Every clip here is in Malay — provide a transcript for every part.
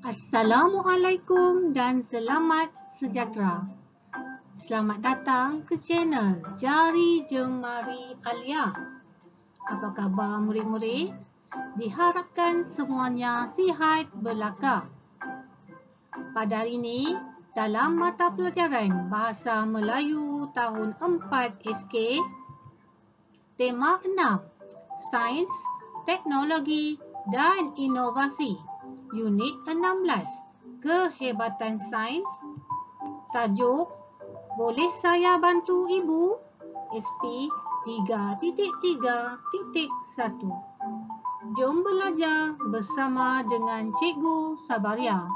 Assalamualaikum dan selamat sejahtera. Selamat datang ke channel Jari Jemari Alia. Apa khabar murid-murid? Diharapkan semuanya sihat belaka. Pada hari ini, dalam mata pelajaran Bahasa Melayu tahun 4 SK, tema 6, Sains, Teknologi dan Inovasi. Unit 16, Kehebatan Sains. Tajuk, Boleh saya bantu ibu? SP 3.3.1. Jom belajar bersama dengan Cikgu Sabaria.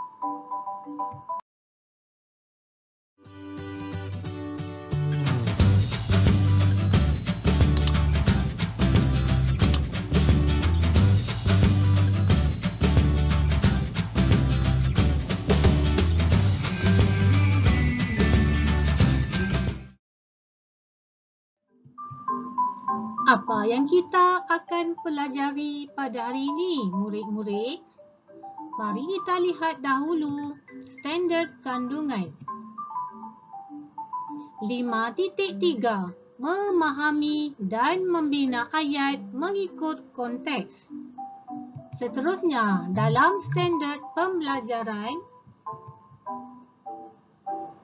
Apa yang kita akan pelajari pada hari ini, murid-murid? Mari kita lihat dahulu standard kandungan. 5.3 Memahami dan membina ayat mengikut konteks. Seterusnya, dalam standard pembelajaran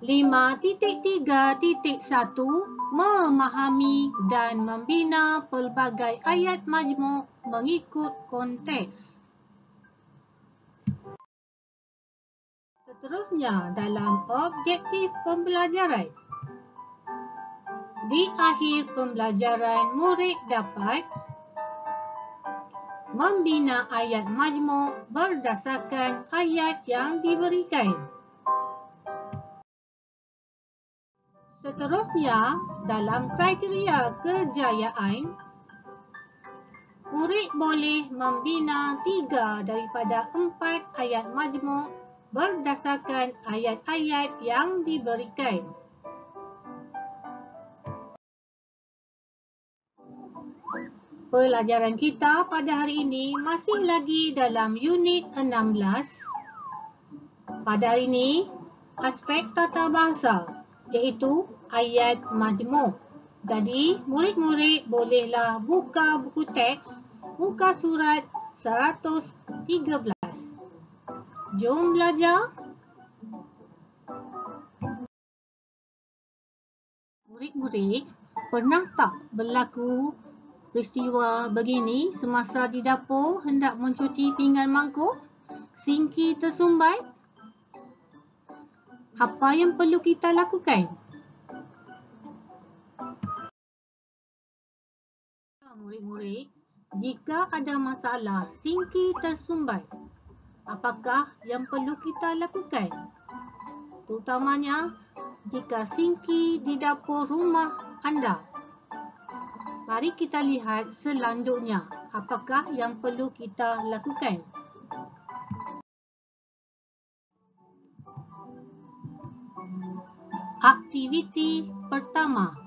5.3.1 Memahami dan membina pelbagai ayat majmuk mengikut konteks. Seterusnya, dalam objektif pembelajaran. Di akhir pembelajaran, murid dapat membina ayat majmuk berdasarkan ayat yang diberikan. Seterusnya, dalam kriteria kejayaan, murid boleh membina 3 daripada 4 ayat majmuk berdasarkan ayat-ayat yang diberikan. Pelajaran kita pada hari ini masih lagi dalam unit 16. Pada hari ini, aspek tata bahasa, iaitu ayat majmuk. Jadi, murid-murid bolehlah buka buku teks, muka surat 113. Jom belajar. Murid-murid, pernah tak berlaku peristiwa begini semasa di dapur hendak mencuci pinggan mangkuk? Sinki tersumbat? Apa yang perlu kita lakukan? Murid-murid, jika ada masalah sinki tersumbat, apakah yang perlu kita lakukan? Terutamanya jika sinki di dapur rumah anda. Mari kita lihat selanjutnya, apakah yang perlu kita lakukan. Aktiviti pertama.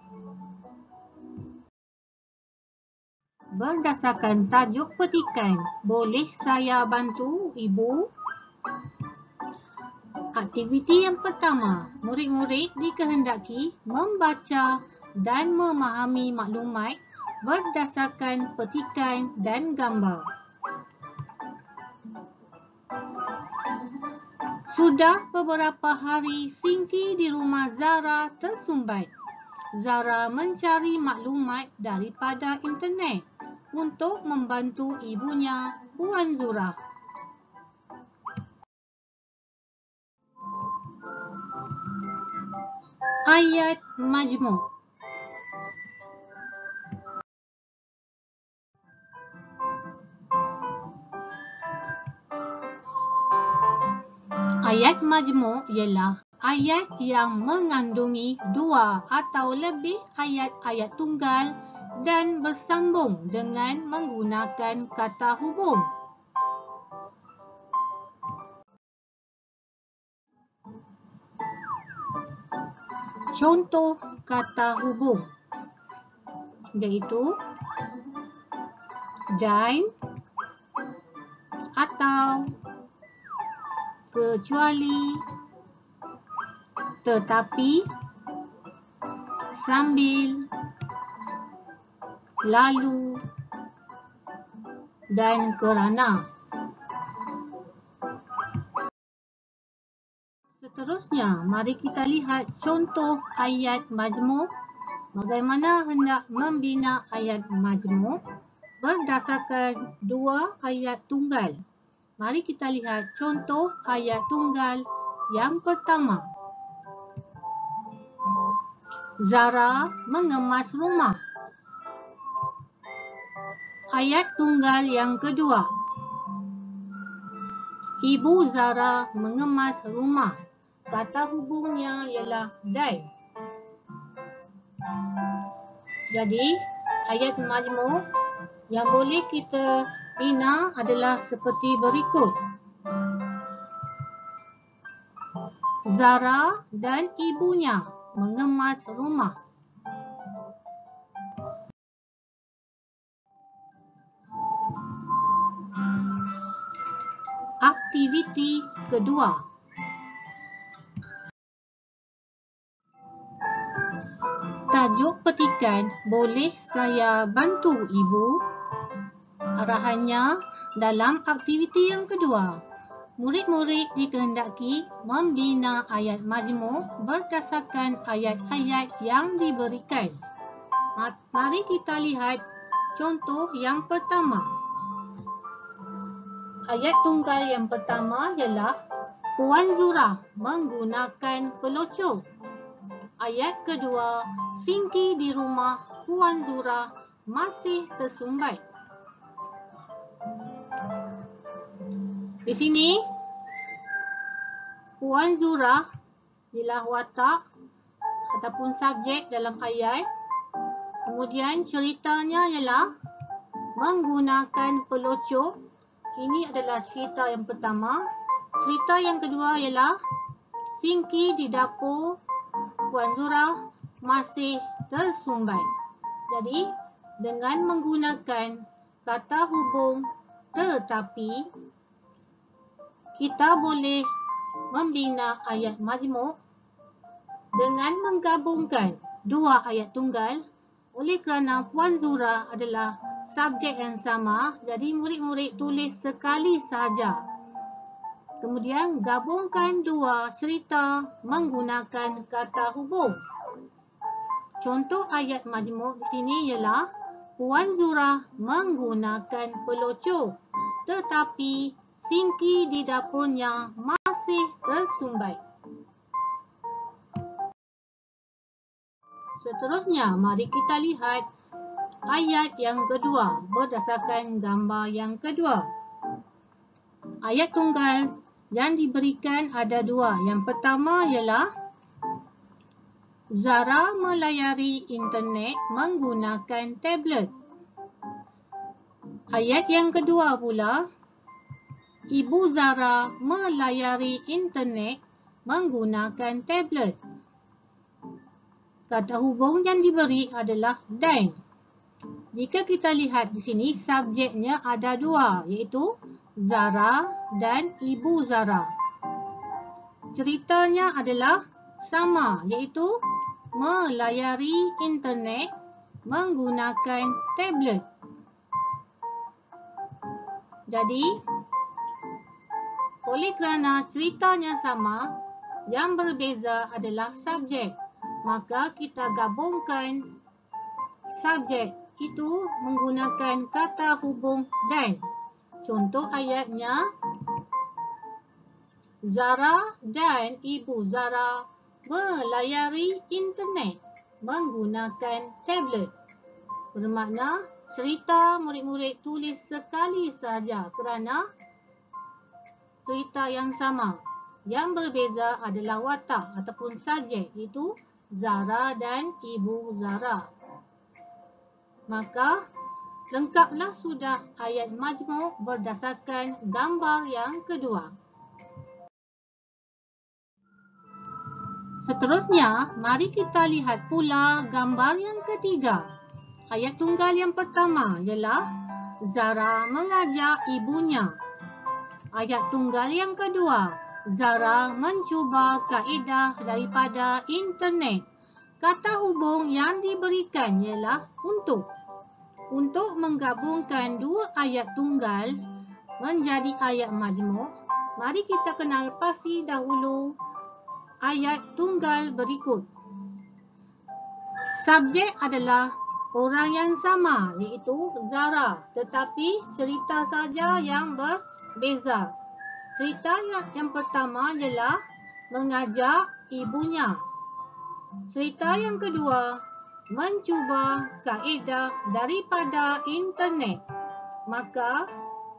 Berdasarkan tajuk petikan, boleh saya bantu ibu? Aktiviti yang pertama, murid-murid dikehendaki membaca dan memahami maklumat berdasarkan petikan dan gambar. Sudah beberapa hari sinki di rumah Zara tersumbat. Zara mencari maklumat daripada internet untuk membantu ibunya, Puan Zurah. Ayat majmuk. Ayat majmuk ialah ayat yang mengandungi 2 atau lebih ayat-ayat tunggal dan bersambung dengan menggunakan kata hubung. Contoh kata hubung iaitu dan, atau, kecuali, tetapi, sambil, lalu, dan kerana. Seterusnya, mari kita lihat contoh ayat majmuk. Bagaimana hendak membina ayat majmuk berdasarkan dua ayat tunggal. Mari kita lihat contoh ayat tunggal yang pertama. Zara mengemas rumah. Ayat tunggal yang kedua. Ibu Zara mengemas rumah. Kata hubungnya ialah dan. Jadi, ayat majmuk yang boleh kita bina adalah seperti berikut. Zara dan ibunya mengemas rumah. Aktiviti kedua. Tajuk petikan, boleh saya bantu ibu? Arahannya dalam aktiviti yang kedua. Murid-murid dikehendaki membina ayat majmuk berdasarkan ayat-ayat yang diberikan. Mari kita lihat contoh yang pertama. Ayat tunggal yang pertama ialah Puan Zura menggunakan pelocok. Ayat kedua, sinki di rumah Puan Zura masih tersumbat. Di sini, Puan Zura ialah watak ataupun subjek dalam ayat. Kemudian ceritanya ialah menggunakan pelocok. Ini adalah cerita yang pertama. Cerita yang kedua ialah sinki di dapur Puan Zura masih tersumbat. Jadi, dengan menggunakan kata hubung tetapi, kita boleh membina ayat majmuk dengan menggabungkan dua ayat tunggal. Oleh kerana Puan Zura adalah subjek yang sama, jadi murid-murid tulis sekali sahaja. Kemudian gabungkan dua cerita menggunakan kata hubung. Contoh ayat majmuk di sini ialah Puan Zura menggunakan pelocok, tetapi sinki di dapurnya masih tersumbat. Seterusnya, mari kita lihat ayat yang kedua berdasarkan gambar yang kedua. Ayat tunggal yang diberikan ada dua. Yang pertama ialah Zara melayari internet menggunakan tablet. Ayat yang kedua pula, Ibu Zara melayari internet menggunakan tablet. Kata hubung yang diberi adalah dan. Jika kita lihat di sini, subjeknya ada dua, iaitu Zara dan Ibu Zara. Ceritanya adalah sama, iaitu melayari internet menggunakan tablet. Jadi, oleh kerana ceritanya sama, yang berbeza adalah subjek. Maka kita gabungkan subjek itu menggunakan kata hubung dan. Contoh ayatnya, Zara dan Ibu Zara melayari internet menggunakan tablet. Bermakna cerita murid-murid tulis sekali sahaja kerana cerita yang sama. Yang berbeza adalah watak ataupun subjek, iaitu Zara dan Ibu Zara. Maka lengkaplah sudah ayat majmuk berdasarkan gambar yang kedua. Seterusnya, mari kita lihat pula gambar yang ketiga. Ayat tunggal yang pertama ialah Zara mengajak ibunya. Ayat tunggal yang kedua, Zara mencuba kaedah daripada internet. Kata hubung yang diberikan ialah untuk. Untuk menggabungkan dua ayat tunggal menjadi ayat majmuk, mari kita kenal pasti dahulu ayat tunggal berikut. Subjek adalah orang yang sama, iaitu Zara, tetapi cerita saja yang berbeza. Cerita yang pertama ialah mengajak ibunya. Cerita yang kedua, mencuba kaedah daripada internet. Maka,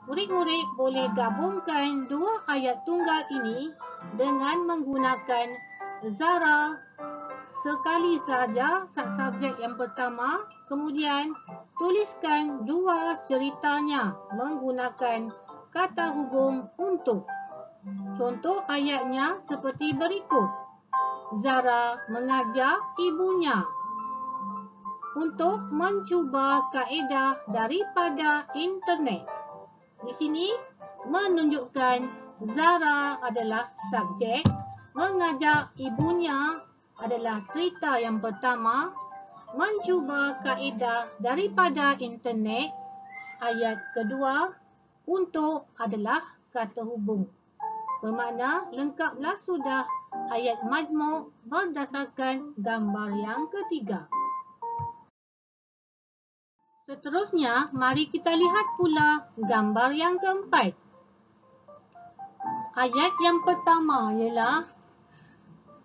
murid-murid boleh gabungkan dua ayat tunggal ini dengan menggunakan Zara sekali saja subjek yang pertama, kemudian tuliskan dua ceritanya menggunakan kata hubung untuk. Contoh ayatnya seperti berikut. Zara mengajak ibunya untuk mencuba kaedah daripada internet. Di sini menunjukkan Zara adalah subjek, mengajak ibunya adalah cerita yang pertama, mencuba kaedah daripada internet ayat kedua, untuk adalah kata hubung. Bermakna lengkaplah sudah ayat majmuk berdasarkan gambar yang ketiga. Seterusnya, mari kita lihat pula gambar yang keempat. Ayat yang pertama ialah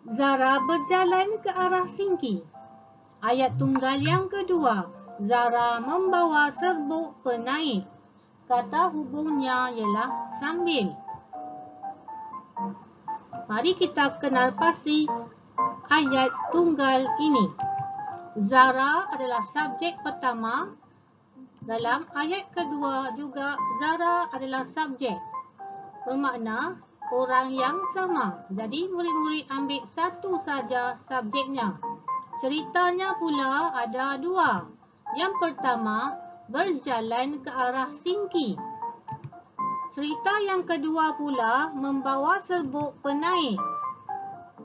Zara berjalan ke arah Singki. Ayat tunggal yang kedua, Zara membawa serbuk penaik. Kata hubungnya ialah sambil. Mari kita kenal pasti ayat tunggal ini. Zara adalah subjek pertama. Dalam ayat kedua juga Zara adalah subjek. Bermakna orang yang sama. Jadi murid-murid ambil satu saja subjeknya. Ceritanya pula ada dua. Yang pertama, berjalan ke arah Singki. Cerita yang kedua pula membawa serbuk penaik.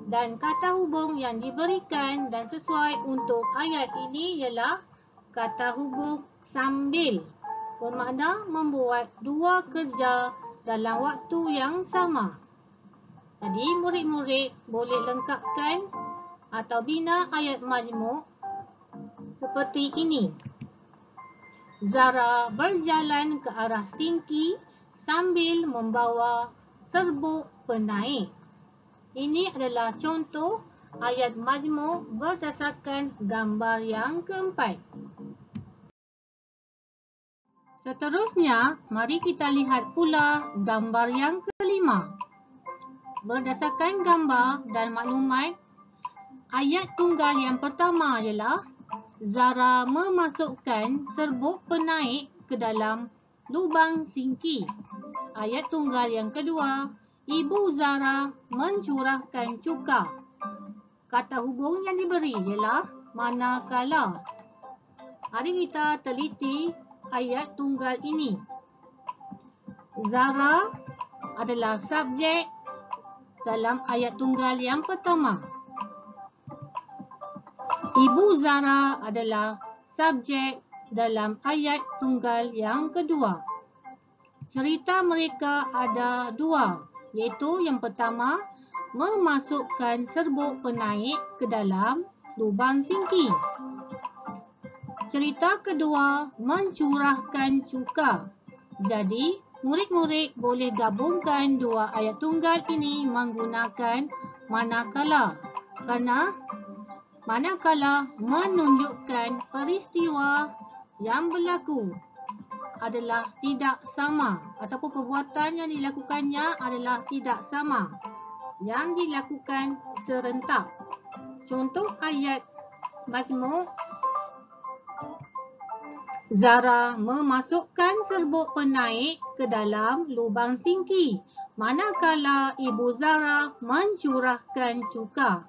Dan kata hubung yang diberikan dan sesuai untuk ayat ini ialah kata hubung sambil. Bermakna membuat dua kerja dalam waktu yang sama. Jadi murid-murid boleh lengkapkan atau bina ayat majmuk seperti ini. Zara berjalan ke arah Singki sambil membawa serbuk penaik. Ini adalah contoh ayat majmuk berdasarkan gambar yang keempat. Seterusnya, mari kita lihat pula gambar yang kelima. Berdasarkan gambar dan maklumat, ayat tunggal yang pertama ialah Zara memasukkan serbuk penaik ke dalam lubang Singki. Ayat tunggal yang kedua, Ibu Zara mencurahkan cuka. Kata hubung yang diberi ialah manakala. Mari kita teliti ayat tunggal ini. Zara adalah subjek dalam ayat tunggal yang pertama. Ibu Zara adalah subjek dalam ayat tunggal yang kedua. Cerita mereka ada dua, iaitu yang pertama, memasukkan serbuk penaik ke dalam lubang Singki. Cerita kedua, mencurahkan cuka. Jadi, murid-murid boleh gabungkan dua ayat tunggal ini menggunakan manakala. Kerana manakala menunjukkan peristiwa yang berlaku adalah tidak sama ataupun perbuatan yang dilakukannya adalah tidak sama yang dilakukan serentak. Contoh ayat majmuk, Zara memasukkan serbuk penaik ke dalam lubang Singki manakala Ibu Zara mencurahkan cuka.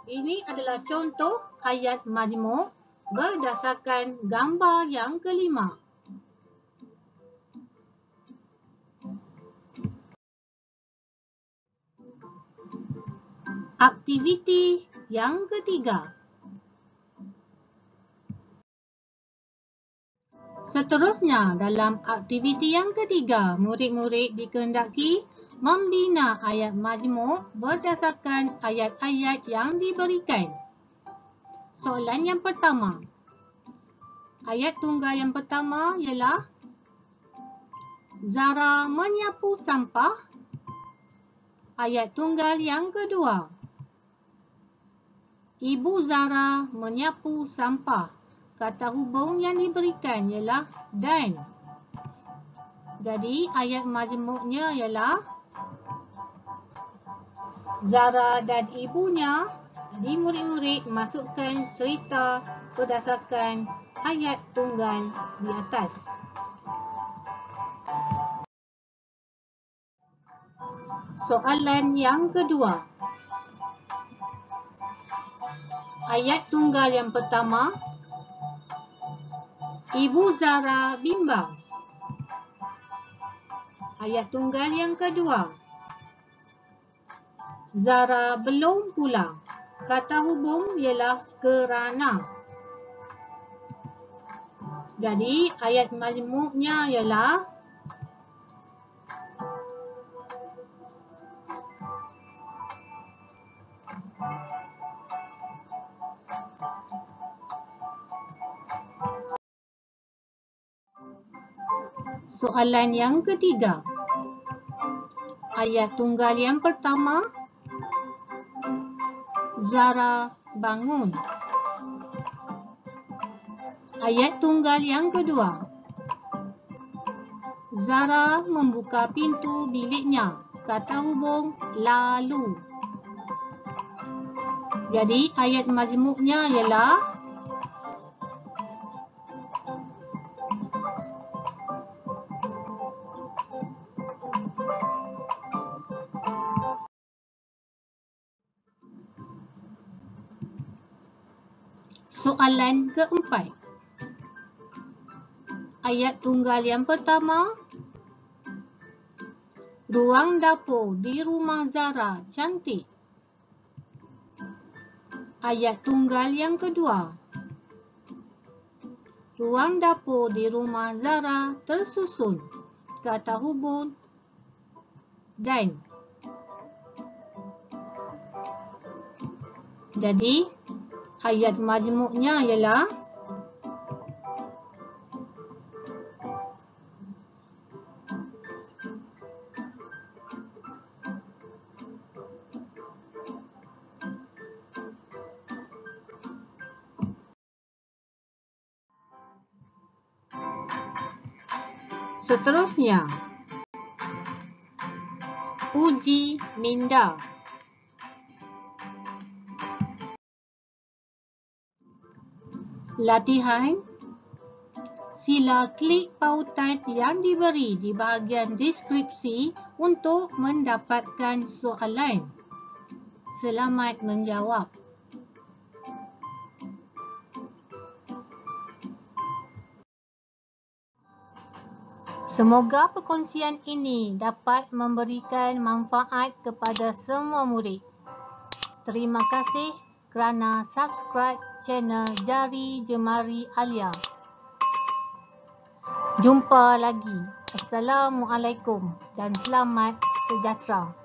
Ini adalah contoh ayat majmuk berdasarkan gambar yang kelima. Aktiviti yang ketiga. Seterusnya, dalam aktiviti yang ketiga, murid-murid dikehendaki membina ayat majmuk berdasarkan ayat-ayat yang diberikan. Soalan yang pertama. Ayat tunggal yang pertama ialah Zara menyapu sampah. Ayat tunggal yang kedua. Ibu Zara menyapu sampah. Kata hubung yang diberikan ialah dan. Jadi ayat majmuknya ialah Zara dan ibunya. Jadi murid-murid masukkan cerita berdasarkan ayat tunggal di atas. Soalan yang kedua. Ayat tunggal yang pertama. Ibu Zara bimbang. Ayat tunggal yang kedua. Zara belum pulang. Kata hubung ialah kerana. Jadi ayat majmuknya ialah soalan yang ketiga. Ayat tunggal yang pertama. Zara bangun. Ayat tunggal yang kedua. Zara membuka pintu biliknya. Kata hubung lalu. Jadi ayat majmuknya ialah soalan keempat. Ayat tunggal yang pertama. Ruang dapur di rumah Zara cantik. Ayat tunggal yang kedua. Ruang dapur di rumah Zara tersusun. Kata hubung dan. Jadi ayat majmuknya ialah seterusnya. Uji minda. Latihan. Sila klik pautan yang diberi di bahagian deskripsi untuk mendapatkan soalan. Selamat menjawab. Semoga perkongsian ini dapat memberikan manfaat kepada semua murid. Terima kasih kerana subscribe channel Jari Jemari Alia. Jumpa lagi. Assalamualaikum dan selamat sejahtera.